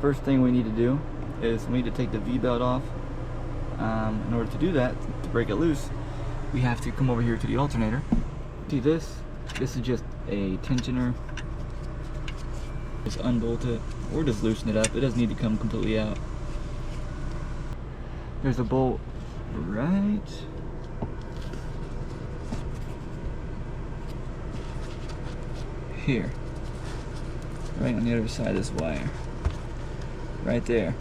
first thing we need to do is we need to take the V-belt off. In order to do that, to break it loose, we have to come over here to the alternator. See this? This is just a tensioner. Just unbolt it or just loosen it up. It doesn't need to come completely out. There's a bolt right here, right on the other side of this wire, right there.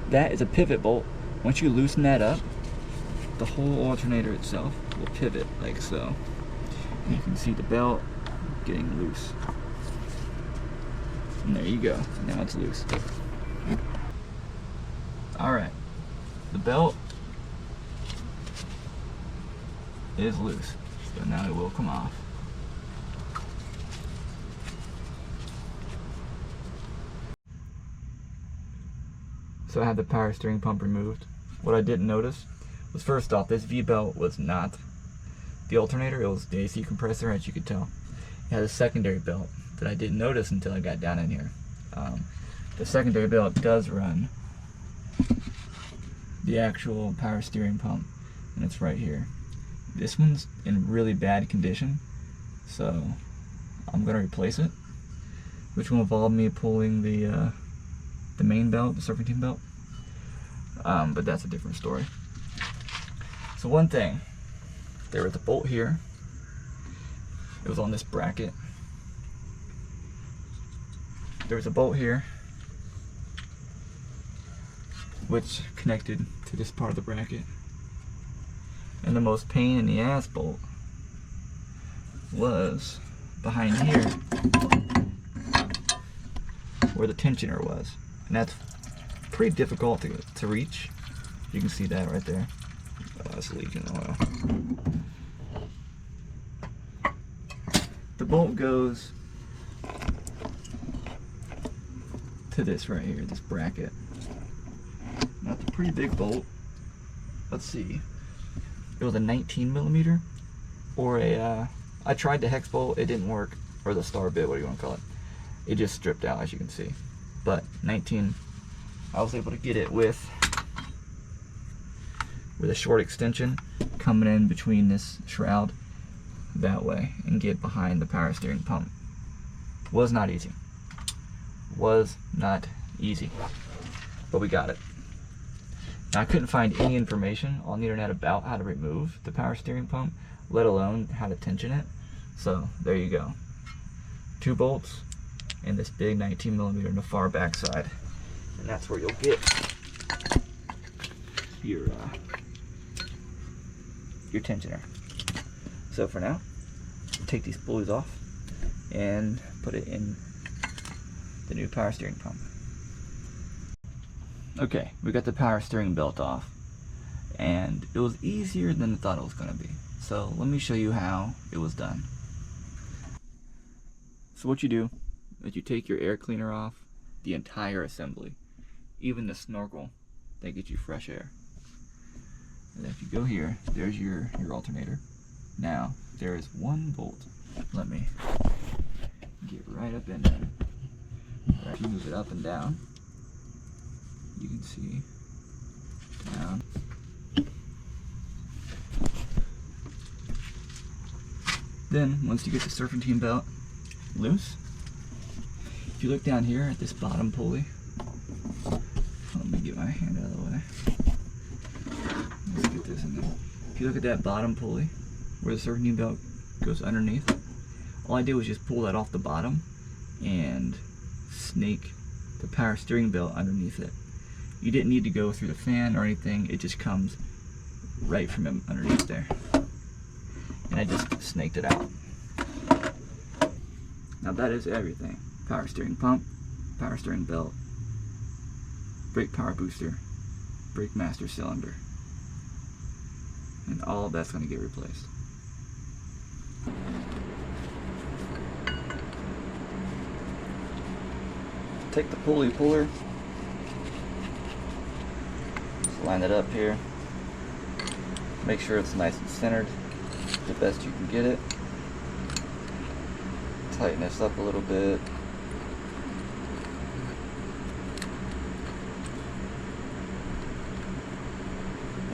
That is a pivot bolt. Once you loosen that up, the whole alternator itself will pivot like so. And you can see the belt getting loose. And there you go. Now it's loose. Alright. The belt is loose. So now it will come off. So I have the power steering pump removed. What I didn't notice was, first off, this V-belt was not the alternator, it was the AC compressor, as you could tell. It had a secondary belt that I didn't notice until I got down in here. The secondary belt does run the actual power steering pump, and it's right here. This one's in really bad condition, so I'm gonna replace it, which will involve me pulling the main belt, the serpentine belt, but that's a different story. So one thing, there was a bolt here. It was on this bracket. There was a bolt here, which connected to this part of the bracket. And the most pain in the ass bolt was behind here, where the tensioner was. And that's pretty difficult to reach. You can see that right there. Oh, it's leaking oil. The bolt goes to this right here, this bracket. That's a pretty big bolt. Let's see. It was a 19mm or a, I tried the hex bolt, it didn't work, or the star bit, what do you want to call it. It just stripped out, as you can see. But 19, I was able to get it with a short extension coming in between this shroud that way and get behind the power steering pump. Was not easy. Was not easy. But we got it. Now, I couldn't find any information on the internet about how to remove the power steering pump, let alone how to tension it. So there you go. 2 bolts and this big 19mm in the far back side. And that's where you'll get your tensioner. So for now, take these pulleys off and put it in the new power steering pump. Okay, we got the power steering belt off, and it was easier than I thought it was going to be. So let me show you how it was done. So what you do is you take your air cleaner off the entire assembly, even the snorkel that gets you fresh air. And if you go here, there's your alternator. Now, there is one bolt. Let me get right up in there. Right, you move it up and down. You can see down. Then, once you get the serpentine belt loose, if you look down here at this bottom pulley, let me get my hand out of the way. Let's get this in there. If you look at that bottom pulley, where the serpentine belt goes underneath, all I did was just pull that off the bottom and snake the power steering belt underneath it. You didn't need to go through the fan or anything, it just comes right from underneath there. And I just snaked it out. Now that is everything. Power steering pump, power steering belt, brake power booster, brake master cylinder. And all of that's going to get replaced. Take the pulley puller, just line it up here, make sure it's nice and centered the best you can get it. Tighten this up a little bit.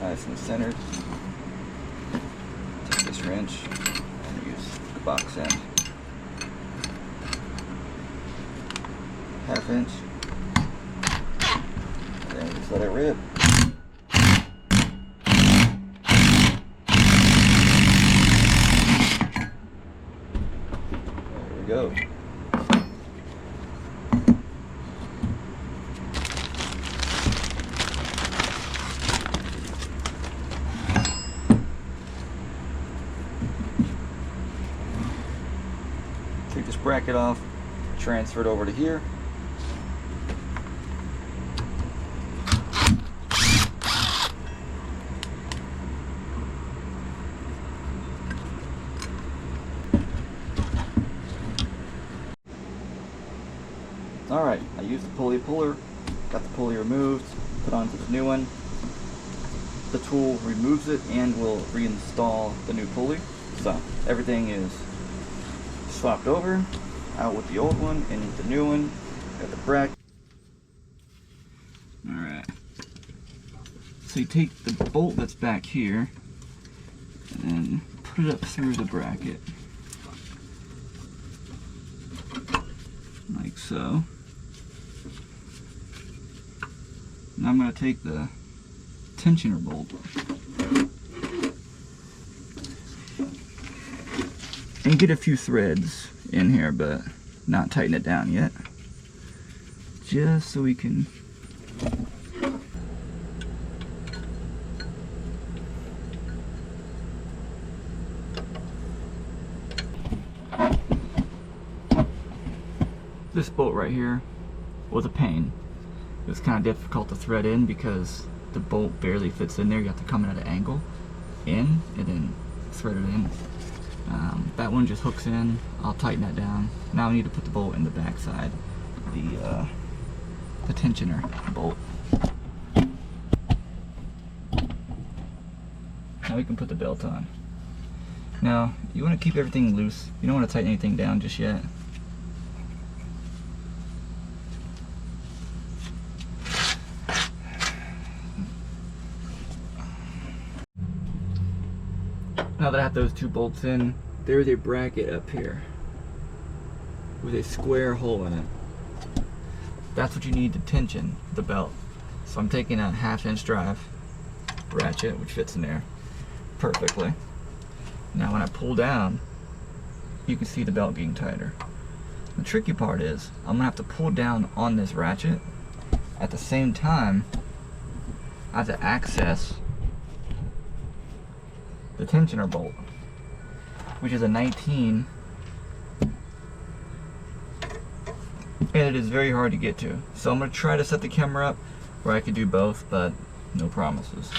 nice and centered. Take this wrench and use the box end. 1/2 inch. And then just let it rip. There we go. Take this bracket off, transfer it over to here. Alright, I used the pulley puller, got the pulley removed, put onto the new one. The tool removes it and will reinstall the new pulley. So everything is swapped over, out with the old one, in with the new one, got the bracket. Alright, so you take the bolt that's back here and then put it up through the bracket, like so. Now I'm going to take the tensioner bolt and get a few threads in here, but not tighten it down yet, just so we can this bolt right here was a pain. It was kind of difficult to thread in because the bolt barely fits in there. You have to come in at an angle in and then thread it in. That one just hooks in. I'll tighten that down. Now I need to put the bolt in the back side, the tensioner bolt. Now we can put the belt on. Now you want to keep everything loose. You don't want to tighten anything down just yet. Now that I have those two bolts in, there's a bracket up here with a square hole in it. That's what you need to tension the belt. So I'm taking a 1/2 inch drive ratchet, which fits in there perfectly. Now when I pull down, you can see the belt getting tighter. The tricky part is I'm gonna have to pull down on this ratchet. At the same time, I have to access the tensioner bolt, which is a 19, and it is very hard to get to. So I'm going to try to set the camera up where I could do both, but no promises.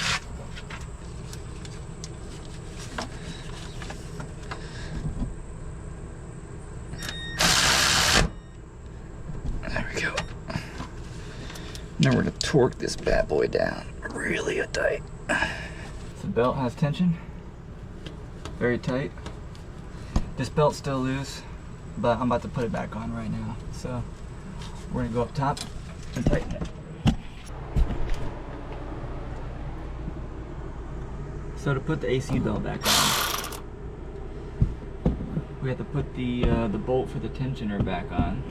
There we go. Now we're going to torque this bad boy down really tight. The belt has tension. Very tight. This belt's still loose, but I'm about to put it back on right now. So we're gonna go up top and tighten it. So to put the AC belt back on, we have to put the bolt for the tensioner back on.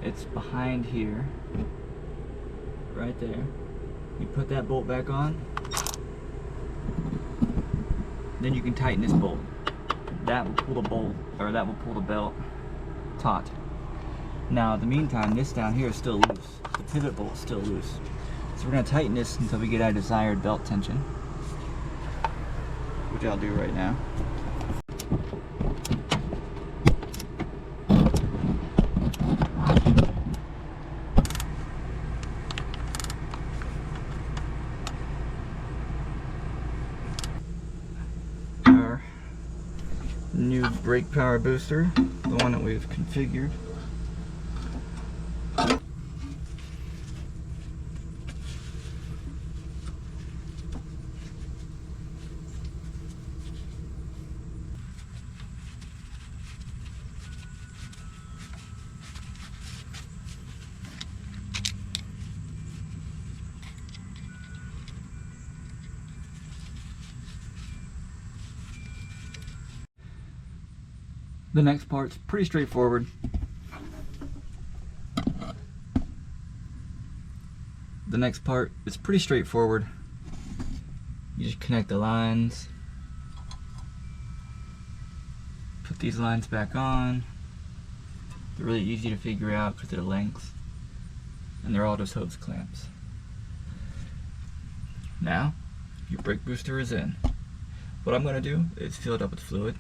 It's behind here, right there. You put that bolt back on. Then you can tighten this bolt. That will pull the bolt, or that will pull the belt taut. Now, in the meantime, this down here is still loose. The pivot bolt is still loose. So we're going to tighten this until we get our desired belt tension, which I'll do right now. New brake power booster, the one that we've configured. The next part's pretty straightforward. The next part is pretty straightforward. You just connect the lines, put these lines back on. They're really easy to figure out because of the lengths, and they're all just hose clamps. Now, your brake booster is in. What I'm going to do is fill it up with fluid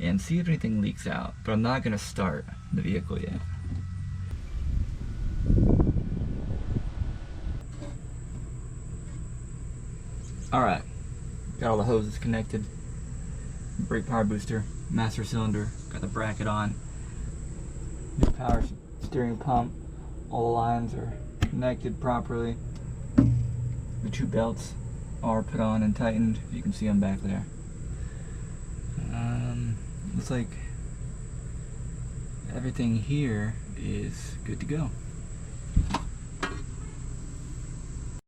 and see if anything leaks out, but I'm not going to start the vehicle yet. Alright, got all the hoses connected, brake power booster, master cylinder, got the bracket on, new power steering pump, all the lines are connected properly, the two belts are put on and tightened, you can see them back there. Looks like everything here is good to go.